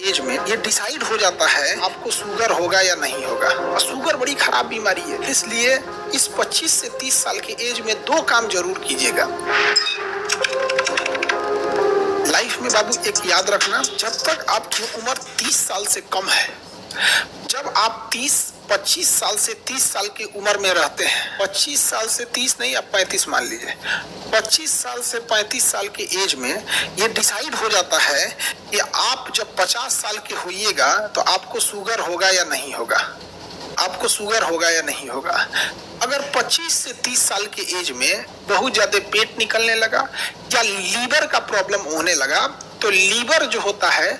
As में ये decide हो जाता है आपको शुगर होगा या नहीं होगा। और शुगर बड़ी खराब बीमारी है, इसलिए इस 25 से 30 साल के एज में 2 काम जरूर कीजिएगा लाइफ में। बाबू एक याद रखना, जब तक आपकी उम्र 30 साल से कम है, जब आप 25 साल से 30 साल की उम्र में रहते हैं, 25 साल से 30 नहीं, आप 35 मान लीजिए, 25 साल से 35 साल के एज में ये डिसाइड हो जाता है कि आप जब 50 साल के होइएगा तो आपको शुगर होगा या नहीं होगा, आपको शुगर होगा या नहीं होगा। अगर 25 से 30 साल के एज में बहुत ज्यादा पेट निकलने लगा या लीवर का प्रॉब्लम होने लगा, तो लीवर जो होता है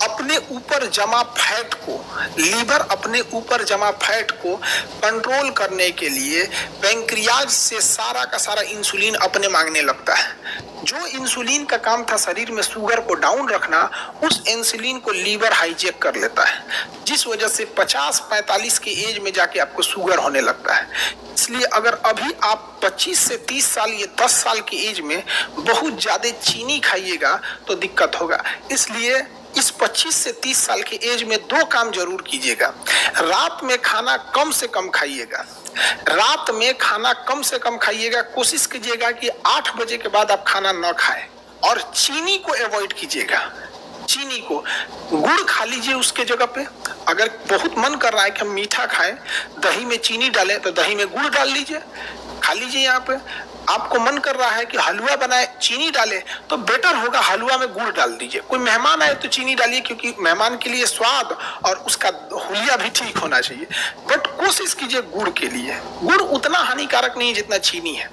अपने ऊपर जमा फैट को, लीवर अपने ऊपर जमा फैट को कंट्रोल करने के लिए पैंक्रियाज से सारा का सारा इंसुलिन अपने मांगने लगता है। जो इंसुलिन का काम था शरीर में शुगर को डाउन रखना, उस इंसुलिन को लीवर हाईजैक कर लेता है, जिस वजह से 50-45 के एज में जाके आपको शुगर होने लगता है। इसलिए अगर अभी आप 25 से 30 साल या 10 साल की एज में बहुत ज्यादा चीनी खाइएगा तो दिक्कत होगा। इसलिए इस 25 से 30 साल के एज में 2 काम जरूर कीजिएगा। रात में खाना कम से कम खाइएगा, रात में खाना कम से कम खाइएगा। कोशिश कीजिएगा कि 8 बजे के बाद आप खाना न खाएं और चीनी को अवॉइड कीजिएगा। चीनी को, गुड़ खा लीजिए उसके जगह पे। अगर बहुत मन कर रहा है कि हम मीठा खाएं, दही में चीनी डालें तो दही में गुड़ डाल लीजिए, खा लीजिए। यहाँ पे आपको मन कर रहा है कि हलवा बनाए चीनी डाले, तो बेटर होगा हलवा में गुड़ डाल दीजिए। कोई मेहमान आए तो चीनी डालिए, क्योंकि मेहमान के लिए स्वाद और उसका हुलिया भी ठीक होना चाहिए। बट कोशिश कीजिए गुड़ के लिए। गुड़ उतना हानिकारक नहीं है जितना चीनी है।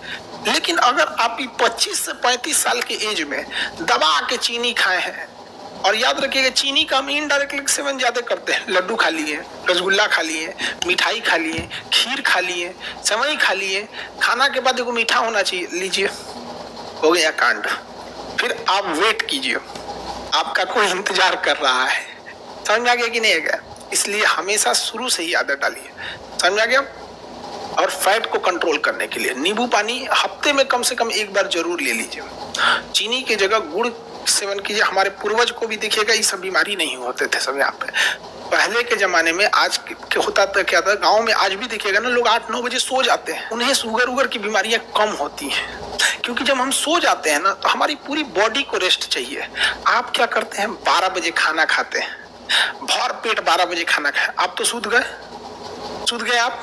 लेकिन अगर आप 25 से 35 साल के एज में दबा के चीनी खाए हैं, और याद रखिएगा चीनी का हम इनडायरेक्टली सेवन ज्यादा करते हैं। लड्डू खा लिए, रसगुल्ला खा लिए, मिठाई खा लिए, खीर खा लिए, सेवई खा लिए, खाना के बाद देखो मीठा होना चाहिए, लीजिए, हो गया कांड। फिर आप वेट कीजिए, आपका कोई इंतजार कर रहा है। समझ में आ गया कि नहीं आ गया? इसलिए हमेशा शुरू से ही आदत डालिए। समझ में आ गया? और फैट को कंट्रोल करने के लिए नींबू पानी हफ्ते में कम से कम 1 बार जरूर ले लीजिए। चीनी की जगह गुड़ सेवन कीजिए। हमारे पूर्वज को भी देखिएगा, ये सब बीमारी नहीं होते थे सब। यहाँ पे पहले के जमाने में, आज के होता था क्या था, गांव में आज भी देखिएगा ना, लोग 8-9 बजे सो जाते हैं। उन्हें शुगर उगर की बीमारियां कम होती हैं, क्योंकि जब हम सो जाते हैं ना तो हमारी पूरी बॉडी को रेस्ट चाहिए। आप क्या करते हैं, 12 बजे खाना खाते हैं, भर पेट 12 बजे खाना खाए, आप तो सूत गए आप,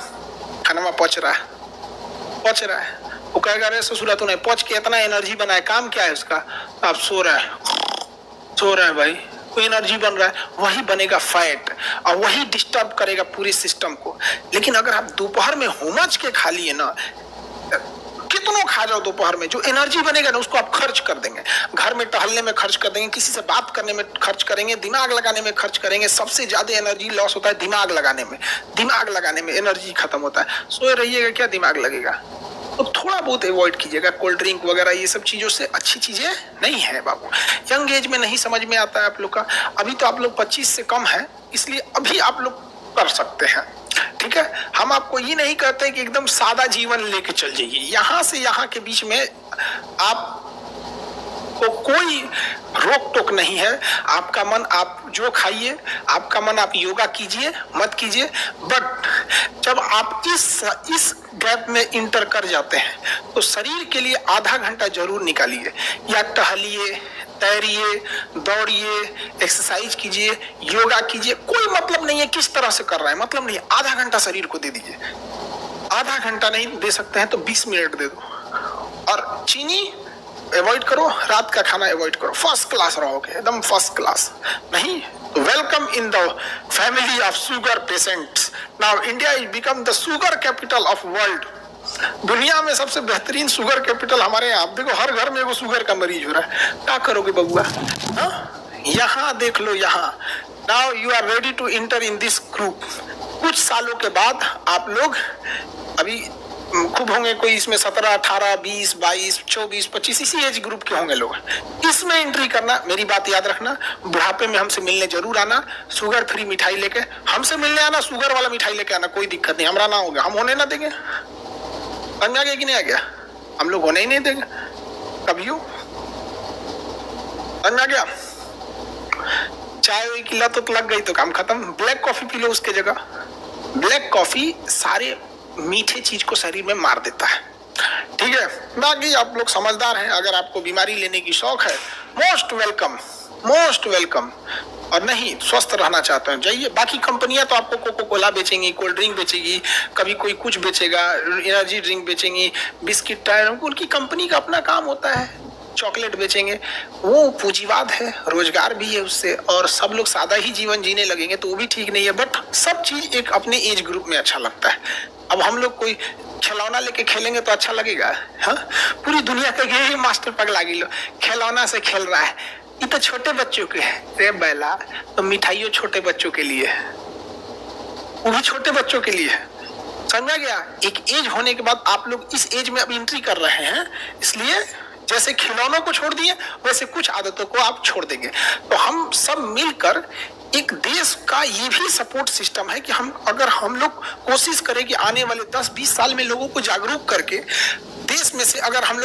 खाना पच रहा है। वो कहेगा अरे ससुरा तूने पहुंच के इतना एनर्जी बनाया, काम क्या है उसका? आप सो रहे हैं भाई, कोई एनर्जी बन रहा है, वही बनेगा फैट और वही डिस्टर्ब करेगा पूरे सिस्टम को। लेकिन अगर आप दोपहर में होमच के खा लिए ना, कितनों खा जाओ दोपहर में, जो एनर्जी बनेगा ना उसको आप खर्च कर देंगे। घर में टहलने में खर्च कर देंगे, किसी से बात करने में खर्च करेंगे, दिमाग लगाने में खर्च करेंगे। सबसे ज्यादा एनर्जी लॉस होता है दिमाग लगाने में एनर्जी खत्म होता है। सोए रहिएगा, क्या दिमाग लगेगा? तो थोड़ा बहुत अवॉइड कीजिएगा कोल्ड ड्रिंक वगैरह, ये सब चीजों से अच्छी चीजें नहीं है बाबू। यंग एज में नहीं समझ में आता है आप लोग का। अभी तो आप लोग 25 से कम है, इसलिए अभी आप लोग कर सकते हैं, ठीक है। हम आपको ये नहीं कहते कि एकदम सादा जीवन लेके चल जाइए। यहाँ से यहाँ के बीच में आप को कोई रोक टोक नहीं है। आपका मन आप जो खाइए, आपका मन आप योगा कीजिए, मत कीजिए। बट जब आप इस गैप में इंटर कर जाते हैं तो शरीर के लिए आधा घंटा जरूर निकालिए, या टहलिए, तैरिए, दौड़िए, एक्सरसाइज कीजिए, योगा कीजिए। कोई मतलब नहीं है किस तरह से कर रहा है, मतलब नहीं है। आधा घंटा शरीर को दे दीजिए। आधा घंटा नहीं दे सकते हैं तो 20 मिनट दे दो। और चीनी अवॉइड करो, रात का खाना अवॉइड करो, फर्स्ट क्लास रहोगे, एकदम फर्स्ट क्लास। नहीं, welcome in the family of sugar patients. Now India is become the sugar capital of world. दुनिया में सबसे बेहतरीन शुगर कैपिटल हमारे यहाँ। देखो हर घर में वो शुगर का मरीज हो रहा है, क्या करोगे बबुआ? यहाँ देख लो, यहाँ। Now you are ready to enter in this group. कुछ सालों के बाद आप लोग, अभी खूब होंगे कोई इसमें 17, 18, 20, 22, 24, 25 इसी एज ग्रुप के होंगे लोग। इसमें एंट्री करना, मेरी बात याद रखना, बुढ़ापे में हमसे मिलने जरूर आना। शुगर फ्री मिठाई लेके हमसे मिलने आना, शुगर वाला मिठाई लेके आना, कोई दिक्कत नहीं, हमारा ना होगा, हम होने ना देंगे। समझ आ गया कि नहीं आ गया? हम लोग होने ही नहीं देंगे कभी। समझ आ गया? चाय वाय की लत तो लग गई तो काम खत्म, ब्लैक कॉफी पी लो उसके जगह। ब्लैक कॉफी सारे मीठे चीज को शरीर में मार देता है, ठीक है। बाकी आप लोग समझदार हैं, अगर आपको बीमारी लेने की शौक है, मोस्ट वेलकम, मोस्ट वेलकम। और नहीं स्वस्थ रहना चाहते हैं जाइए। बाकी कंपनियां तो आपको कोको कोला बेचेंगी, कोल्ड ड्रिंक बेचेगी, कभी कोई कुछ बेचेगा, एनर्जी ड्रिंक बेचेंगी, बिस्किट टायर, उनकी कंपनी का अपना काम होता है, चॉकलेट बेचेंगे, वो पूंजीवाद है, रोजगार भी है उससे, और सब लोग सादा ही जीवन जीने लगेंगे तो वो भी ठीक नहीं है। बट सब चीज एक अपने एज ग्रुप में अच्छा लगता है। अब हम लोग कोई खिलौना लेके खेलेंगे तो अच्छा लगेगा? हाँ, पूरी दुनिया कहेगी मास्टर पगला गिलो खिलौना से खेल रहा है, ये तो छोटे बच्चों के है। रे बैला, तो मिठाइयों छोटे बच्चों के लिए, वो भी छोटे बच्चों के लिए है, समझा गया। एक एज होने के बाद आप लोग इस एज में अब एंट्री कर रहे हैं, इसलिए जैसे खिलौनों को छोड़ दिए वैसे कुछ आदतों को आप छोड़ देंगे। तो हम सब मिलकर एक देश का ये भी सपोर्ट सिस्टम है कि अगर हम लोग कोशिश करें कि आने वाले 10-20 साल में लोगों को जागरूक करके देश में से अगर हम